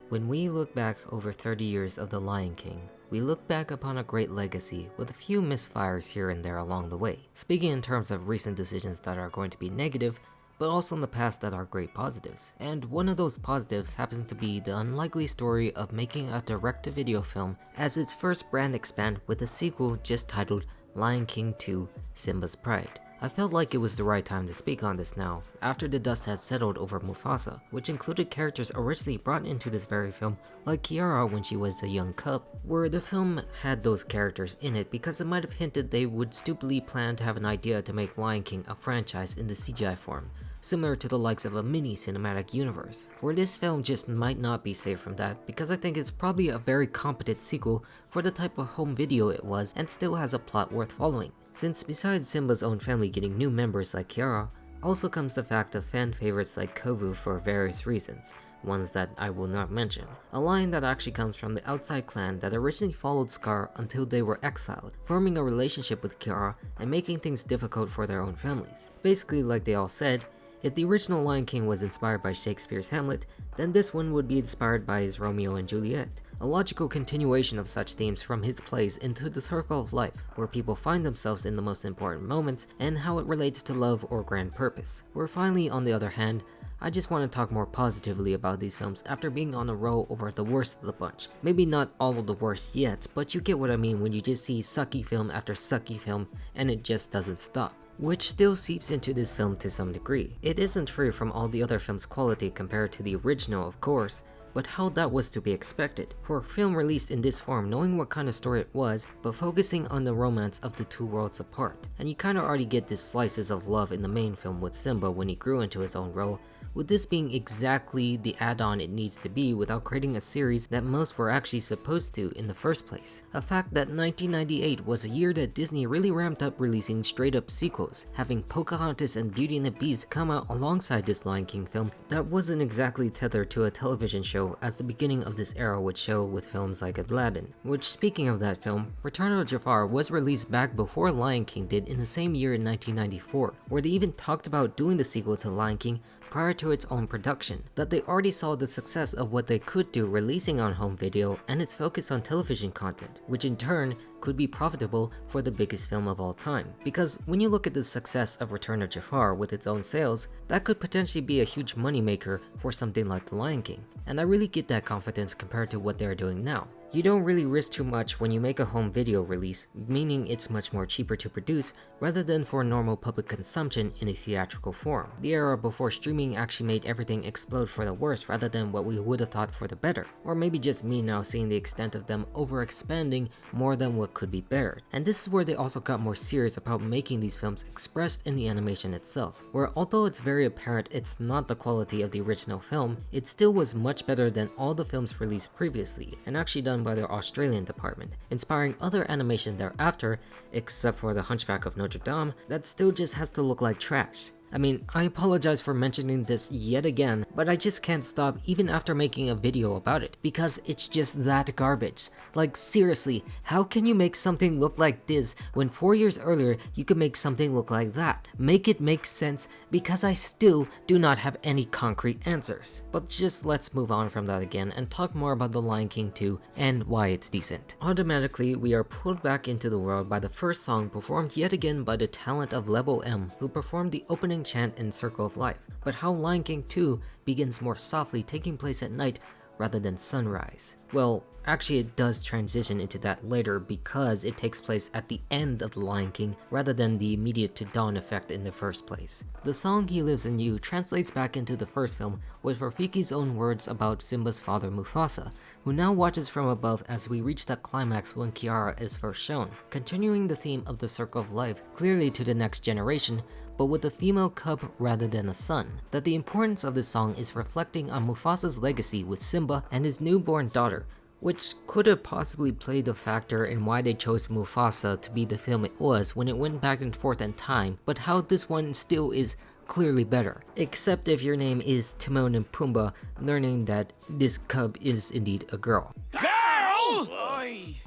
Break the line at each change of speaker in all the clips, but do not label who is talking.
When we look back over 30 years of The Lion King, we look back upon a great legacy with a few misfires here and there along the way. Speaking in terms of recent decisions that are going to be negative, but also in the past that are great positives. And one of those positives happens to be the unlikely story of making a direct-to-video film as its first brand expand with a sequel just titled Lion King 2: Simba's Pride. I felt like it was the right time to speak on this now, after the dust has settled over Mufasa, which included characters originally brought into this very film, like Kiara when she was a young cub, where the film had those characters in it because it might have hinted they would stupidly plan to have an idea to make Lion King a franchise in the CGI form, similar to the likes of a mini cinematic universe, where this film just might not be safe from that because I think it's probably a very competent sequel for the type of home video it was and still has a plot worth following. Since besides Simba's own family getting new members like Kiara, also comes the fact of fan favorites like Kovu for various reasons, ones that I will not mention. A line that actually comes from the outside clan that originally followed Scar until they were exiled, forming a relationship with Kiara and making things difficult for their own families. Basically, like they all said, if the original Lion King was inspired by Shakespeare's Hamlet, then this one would be inspired by his Romeo and Juliet, a logical continuation of such themes from his plays into the circle of life, where people find themselves in the most important moments and how it relates to love or grand purpose. Where finally, on the other hand, I just want to talk more positively about these films after being on a roll over the worst of the bunch. Maybe not all of the worst yet, but you get what I mean when you just see sucky film after sucky film and it just doesn't stop. Which still seeps into this film to some degree. It isn't free from all the other film's quality compared to the original, of course, but how that was to be expected. For a film released in this form, knowing what kind of story it was, but focusing on the romance of the two worlds apart. And you kinda already get these slices of love in the main film with Simba when he grew into his own role, with this being exactly the add-on it needs to be without creating a series that most were actually supposed to in the first place. A fact that 1998 was a year that Disney really ramped up releasing straight-up sequels, having Pocahontas and Beauty and the Beast come out alongside this Lion King film that wasn't exactly tethered to a television show as the beginning of this era would show with films like Aladdin. Which, speaking of that film, Return of Jafar was released back before Lion King did in the same year in 1994, where they even talked about doing the sequel to Lion King prior to its own production, that they already saw the success of what they could do releasing on home video and its focus on television content, which in turn could be profitable for the biggest film of all time. Because when you look at the success of Return of Jafar with its own sales, that could potentially be a huge moneymaker for something like The Lion King, and I really get that confidence compared to what they're doing now. You don't really risk too much when you make a home video release, meaning it's much more cheaper to produce rather than for normal public consumption in a theatrical form. The era before streaming actually made everything explode for the worse rather than what we would have thought for the better. Or maybe just me now seeing the extent of them overexpanding more than what could be bared. And this is where they also got more serious about making these films expressed in the animation itself, where although it's very apparent it's not the quality of the original film, it still was much better than all the films released previously, and actually done by their Australian department, inspiring other animation thereafter, except for The Hunchback of Notre Dame, that still just has to look like trash. I mean, I apologize for mentioning this yet again, but I just can't stop even after making a video about it, because it's just that garbage. Like seriously, how can you make something look like this when 4 years earlier you could make something look like that? Make it make sense, because I still do not have any concrete answers. But just let's move on from that again and talk more about The Lion King 2 and why it's decent. Automatically, we are pulled back into the world by the first song performed yet again by the talent of Level M, who performed the opening chant in Circle of Life, but how Lion King 2 begins more softly, taking place at night rather than sunrise. Well, actually it does transition into that later because it takes place at the end of The Lion King rather than the immediate to dawn effect in the first place. The song He Lives in You translates back into the first film with Rafiki's own words about Simba's father Mufasa, who now watches from above as we reach that climax when Kiara is first shown, continuing the theme of the Circle of Life clearly to the next generation, but with a female cub rather than a son. That the importance of this song is reflecting on Mufasa's legacy with Simba and his newborn daughter, which could have possibly played a factor in why they chose Mufasa to be the film it was when it went back and forth in time, but how this one still is clearly better. Except if your name is Timon and Pumbaa, learning that this cub is indeed a girl.
Girl!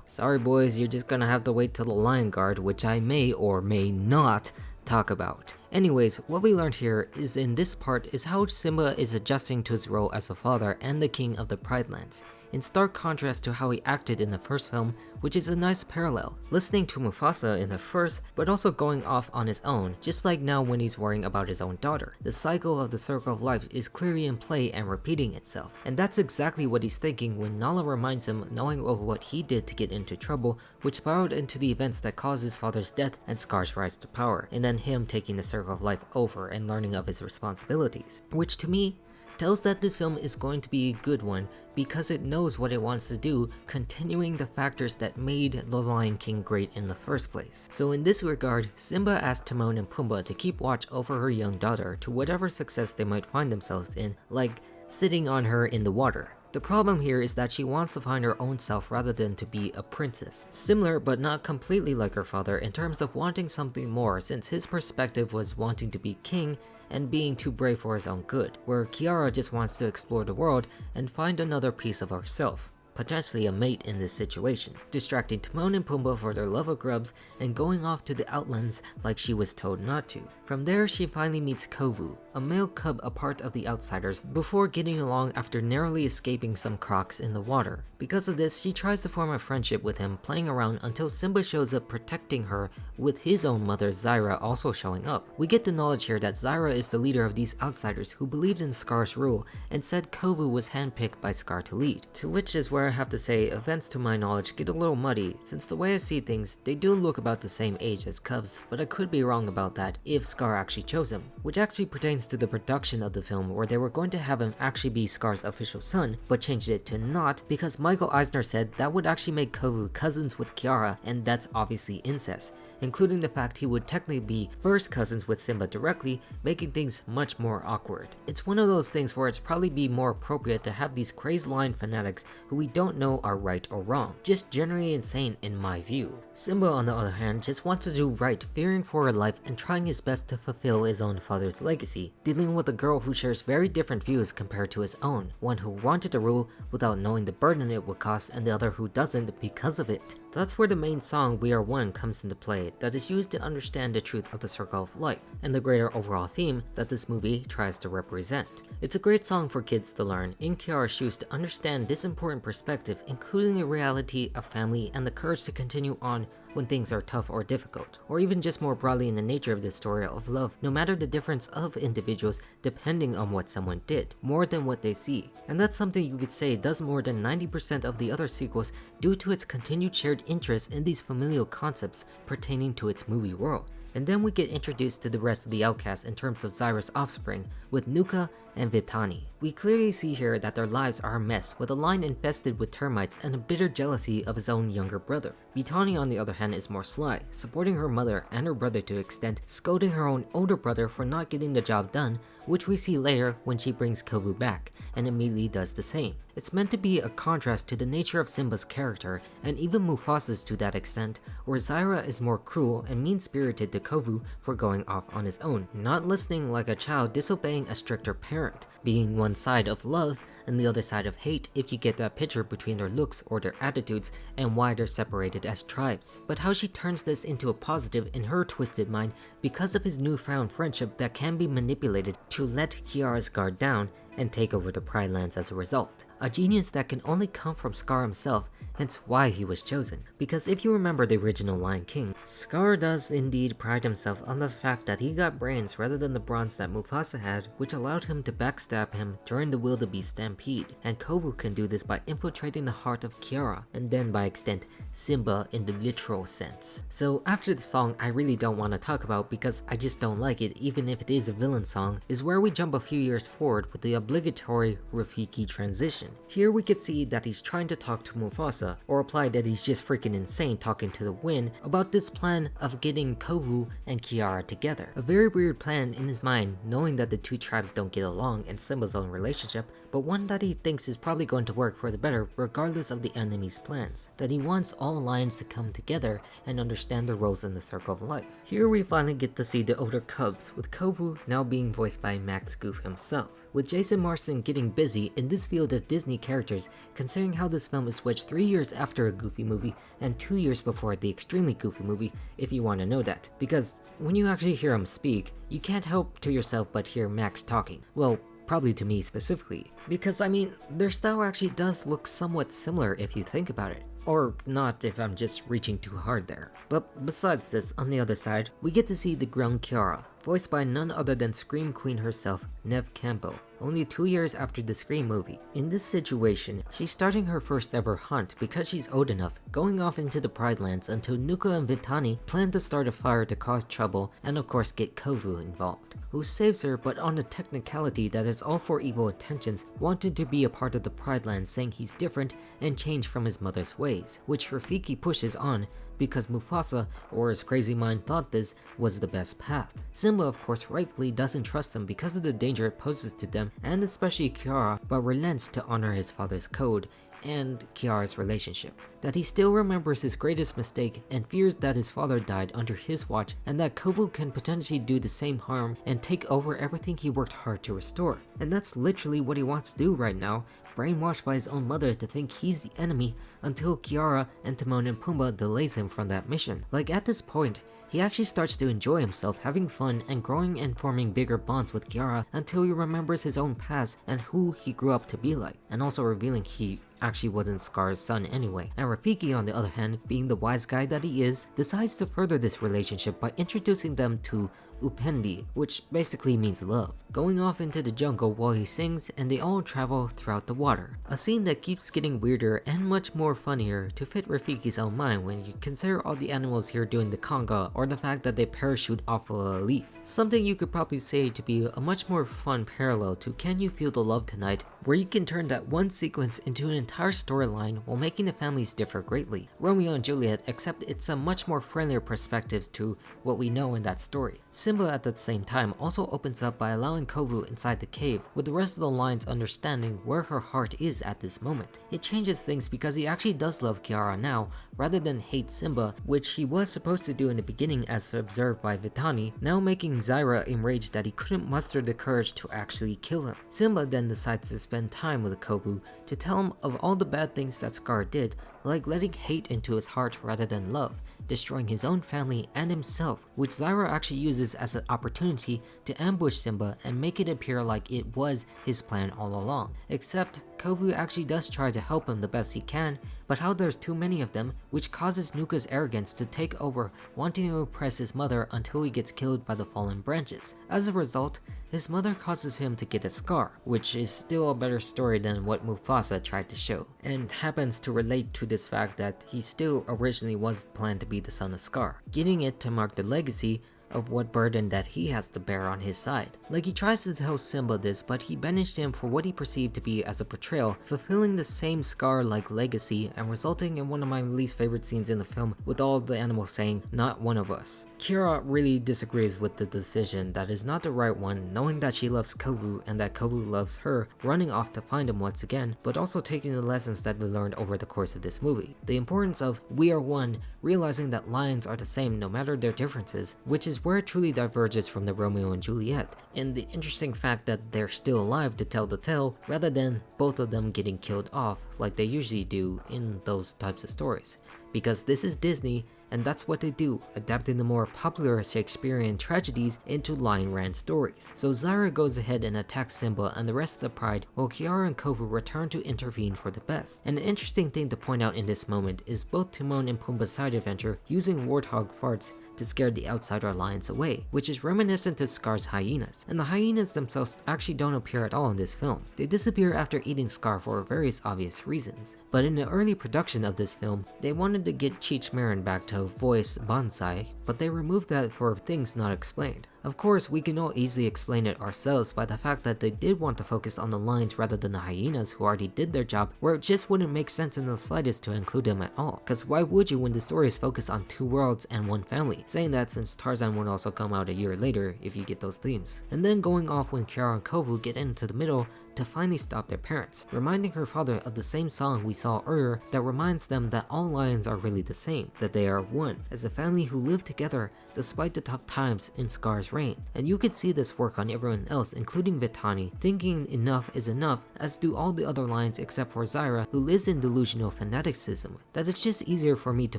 Sorry boys, you're just gonna have to wait till the Lion Guard, which I may or may not talk about. Anyways, what we learned here is in this part is how Simba is adjusting to his role as a father and the king of the Pride Lands, in stark contrast to how he acted in the first film, which is a nice parallel, listening to Mufasa in the first, but also going off on his own, just like now when he's worrying about his own daughter. The cycle of the circle of life is clearly in play and repeating itself, and that's exactly what he's thinking when Nala reminds him knowing of what he did to get into trouble, which spiraled into the events that caused his father's death and Scar's rise to power, and then him taking the circle of life over and learning of his responsibilities, which to me tells that this film is going to be a good one because it knows what it wants to do, continuing the factors that made The Lion King great in the first place. So in this regard, Simba asked Timon and Pumbaa to keep watch over her young daughter to whatever success they might find themselves in, like sitting on her in the water. The problem here is that she wants to find her own self rather than to be a princess. Similar but not completely like her father in terms of wanting something more, since his perspective was wanting to be king and being too brave for his own good, where Kiara just wants to explore the world and find another piece of herself, potentially a mate in this situation, distracting Timon and Pumbaa for their love of grubs and going off to the outlands like she was told not to. From there, she finally meets Kovu, a male cub a part of the Outsiders, before getting along after narrowly escaping some crocs in the water. Because of this, she tries to form a friendship with him, playing around until Simba shows up protecting her, with his own mother Zyra also showing up. We get the knowledge here that Zyra is the leader of these Outsiders who believed in Scar's rule and said Kovu was handpicked by Scar to lead, to which is where I have to say events to my knowledge get a little muddy, since the way I see things, they do look about the same age as cubs, but I could be wrong about that if Scar actually chose him, which actually pertains to the production of the film where they were going to have him actually be Scar's official son, but changed it to not because Michael Eisner said that would actually make Kovu cousins with Kiara, and that's obviously incest, including the fact he would technically be first cousins with Simba directly, making things much more awkward. It's one of those things where it's probably be more appropriate to have these crazed lion fanatics who we don't know are right or wrong, just generally insane in my view. Simba on the other hand just wants to do right, fearing for her life and trying his best to fulfill his own father's legacy, dealing with a girl who shares very different views compared to his own, one who wanted to rule without knowing the burden it would cost and the other who doesn't because of it. That's where the main song We Are One comes into play, that is used to understand the truth of the circle of life, and the greater overall theme that this movie tries to represent. It's a great song for kids to learn in Kiara's shoes to understand this important perspective, including the reality of family and the courage to continue on when things are tough or difficult, or even just more broadly in the nature of this story of love, no matter the difference of individuals depending on what someone did, more than what they see. And that's something you could say does more than 90% of the other sequels due to its continued shared interest in these familial concepts pertaining to its movie world. And then we get introduced to the rest of the outcasts in terms of Zyra's offspring, with Nuka and Vitani. We clearly see here that their lives are a mess, with a lion infested with termites and a bitter jealousy of his own younger brother. Vitani on the other hand is more sly, supporting her mother and her brother to an extent, scolding her own older brother for not getting the job done, which we see later when she brings Kovu back, and immediately does the same. It's meant to be a contrast to the nature of Simba's character, and even Mufasa's to that extent, where Zyra is more cruel and mean-spirited to Kovu for going off on his own, not listening like a child disobeying a stricter parent, being one side of love and the other side of hate if you get that picture between their looks or their attitudes and why they're separated as tribes. But how she turns this into a positive in her twisted mind because of his newfound friendship that can be manipulated to let Kiara's guard down and take over the Pride Lands as a result. A genius that can only come from Scar himself, hence why he was chosen. Because if you remember the original Lion King, Scar does indeed pride himself on the fact that he got brains rather than the bronze that Mufasa had, which allowed him to backstab him during the wildebeest stampede, and Kovu can do this by infiltrating the heart of Kiara, and then by extent Simba in the literal sense. So after the song I really don't want to talk about because I just don't like it even if it is a villain song, is where we jump a few years forward with the obligatory Rafiki transition. Here we could see that he's trying to talk to Mufasa, or imply that he's just freaking insane talking to the wind about this plan of getting Kovu and Kiara together. A very weird plan in his mind, knowing that the two tribes don't get along in Simba's own relationship, but one that he thinks is probably going to work for the better regardless of the enemy's plans. That he wants all lions to come together and understand their roles in the circle of life. Here we finally get to see the older cubs, with Kovu now being voiced by Max Goof himself. with Jason Marsden getting busy in this field of Disney characters, considering how this film is wedged 3 years after a Goofy movie and 2 years before the extremely Goofy movie, if you want to know that. Because when you actually hear him speak, you can't help to yourself but hear Max talking. Well, probably to me specifically. Because I mean, their style actually does look somewhat similar if you think about it. Or not if I'm just reaching too hard there. But besides this, on the other side, we get to see the grown Kiara, voiced by none other than Scream Queen herself, Neve Campbell, only 2 years after the Scream movie. In this situation, she's starting her first ever hunt because she's old enough, going off into the Pride Lands until Nuka and Vitani plan to start a fire to cause trouble and of course get Kovu involved, who saves her but on a technicality that is all for evil intentions, wanted to be a part of the Pride Lands, saying he's different and changed from his mother's ways, which Rafiki pushes on because Mufasa, or his crazy mind thought this, was the best path. Simba of course rightfully doesn't trust them because of the danger it poses to them and especially Kiara, but relents to honor his father's code and Kiara's relationship. That he still remembers his greatest mistake and fears that his father died under his watch and that Kovu can potentially do the same harm and take over everything he worked hard to restore. And that's literally what he wants to do right now, brainwashed by his own mother to think he's the enemy until Kiara and Timon and Pumbaa delays him from that mission. Like at this point, he actually starts to enjoy himself, having fun and growing and forming bigger bonds with Kiara until he remembers his own past and who he grew up to be like, and also revealing he actually wasn't Scar's son anyway. And Rafiki, on the other hand, being the wise guy that he is, decides to further this relationship by introducing them to Upendi, which basically means love, going off into the jungle while he sings and they all travel throughout the water. A scene that keeps getting weirder and much more funnier to fit Rafiki's own mind when you consider all the animals here doing the conga or the fact that they parachute off of a leaf. Something you could probably say to be a much more fun parallel to Can You Feel the Love Tonight, where you can turn that one sequence into an entire storyline while making the families differ greatly. Romeo and Juliet, except it's a much more friendlier perspectives to what we know in that story. Simba at the same time also opens up by allowing Kovu inside the cave, with the rest of the lines understanding where her heart is at this moment. It changes things because he actually does love Kiara now, rather than hate Simba, which he was supposed to do in the beginning as observed by Vitani, now making Zyra enraged that he couldn't muster the courage to actually kill him. Simba then decides to spend time with Kovu to tell him of all the bad things that Scar did, like letting hate into his heart rather than love, destroying his own family and himself, which Zyra actually uses as an opportunity to ambush Simba and make it appear like it was his plan all along. Except Kovu actually does try to help him the best he can, but how there's too many of them, which causes Nuka's arrogance to take over, wanting to oppress his mother until he gets killed by the fallen branches. As a result, his mother causes him to get a scar, which is still a better story than what Mufasa tried to show, and happens to relate to this fact that he still originally was planned to be the son of Scar, getting it to mark the legacy of what burden that he has to bear on his side. Like he tries to tell Simba this, but he banished him for what he perceived to be as a betrayal, fulfilling the same Scar-like legacy and resulting in one of my least favorite scenes in the film, with all the animals saying, "Not one of us." Kiara really disagrees with the decision that is not the right one, knowing that she loves Kovu and that Kovu loves her, running off to find him once again, but also taking the lessons that they learned over the course of this movie. The importance of we are one, realizing that lions are the same no matter their differences, which is where it truly diverges from the Romeo and Juliet, and the interesting fact that they're still alive to tell the tale, rather than both of them getting killed off like they usually do in those types of stories. Because this is Disney, and that's what they do, adapting the more popular Shakespearean tragedies into Lion Rand stories. So Zyra goes ahead and attacks Simba and the rest of the Pride, while Kiara and Kovu return to intervene for the best. And an interesting thing to point out in this moment is both Timon and Pumbaa's side adventure using warthog farts to scare the outsider lions away, which is reminiscent to Scar's hyenas. And the hyenas themselves actually don't appear at all in this film. They disappear after eating Scar for various obvious reasons. But in the early production of this film, they wanted to get Cheech Marin back to voice Bonsai, but they removed that for things not explained. Of course, we can all easily explain it ourselves by the fact that they did want to focus on the lions rather than the hyenas who already did their job, where it just wouldn't make sense in the slightest to include them at all. Cause why would you when the story is focused on two worlds and one family? Saying that since Tarzan would also come out a year later if you get those themes. And then going off when Kiara and Kovu get into the middle to finally stop their parents, reminding her father of the same song we saw earlier that reminds them that all lions are really the same, that they are one, as a family who live together despite the tough times in Scar's reign. And you could see this work on everyone else, including Vitani, thinking enough is enough, as do all the other lions except for Zyra, who lives in delusional fanaticism. That it's just easier for me to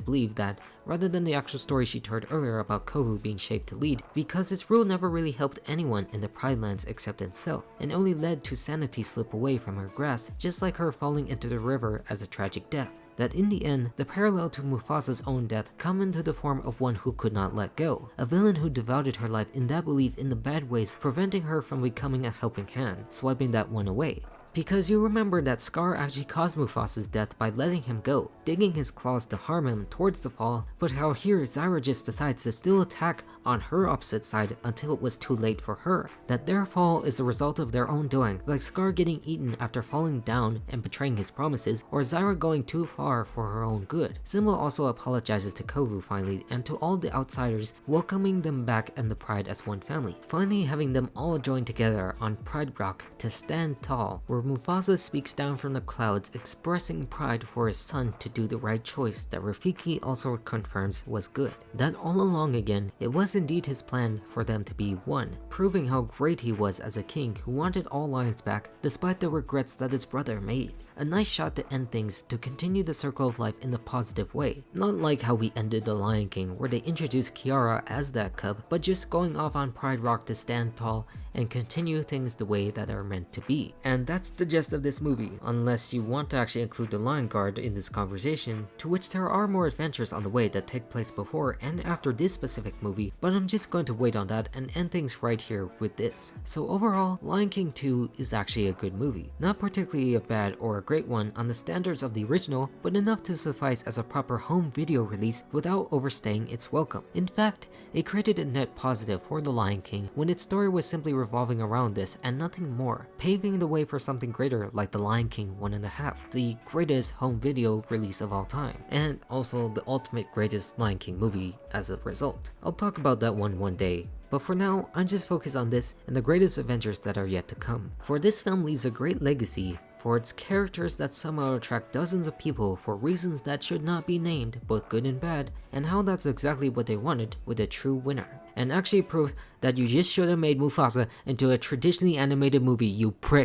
believe that, rather than the actual story she told earlier about Kovu being shaped to lead, because its rule never really helped anyone in the Pride Lands except itself, and only led to sanity slip away from her grasp, just like her falling into the river as a tragic death. That in the end, the parallel to Mufasa's own death come into the form of one who could not let go, a villain who devoted her life in that belief in the bad ways, preventing her from becoming a helping hand, swiping that one away. Because you remember that Scar actually caused Mufasa's death by letting him go, digging his claws to harm him towards the fall, but how here Zyra just decides to still attack on her opposite side until it was too late for her, that their fall is the result of their own doing, like Scar getting eaten after falling down and betraying his promises, or Zyra going too far for her own good. Simba also apologizes to Kovu finally, and to all the outsiders, welcoming them back and the Pride as one family, finally having them all join together on Pride Rock to stand tall, where Mufasa speaks down from the clouds, expressing pride for his son to do the right choice that Rafiki also confirms was good. That all along again, it was indeed his plan for them to be one, proving how great he was as a king who wanted all lions back despite the regrets that his brother made. A nice shot to end things, to continue the circle of life in a positive way. Not like how we ended The Lion King, where they introduced Kiara as that cub, but just going off on Pride Rock to stand tall and continue things the way that are meant to be. And that's the gist of this movie, unless you want to actually include the Lion Guard in this conversation, to which there are more adventures on the way that take place before and after this specific movie, but I'm just going to wait on that and end things right here with this. So overall, Lion King 2 is actually a good movie. Not particularly a bad or a great one on the standards of the original, but enough to suffice as a proper home video release without overstaying its welcome. In fact, it created a net positive for The Lion King when its story was simply revolving around this and nothing more, paving the way for something greater like The Lion King 1.5, the greatest home video release of all time, and also the ultimate greatest Lion King movie as a result. I'll talk about that one day, but for now, I'm just focused on this and the greatest adventures that are yet to come. For this film leaves a great legacy for its characters that somehow attract dozens of people for reasons that should not be named, both good and bad, and how that's exactly what they wanted with a true winner. And actually proved that you just should have made Mufasa into a traditionally animated movie, you prick.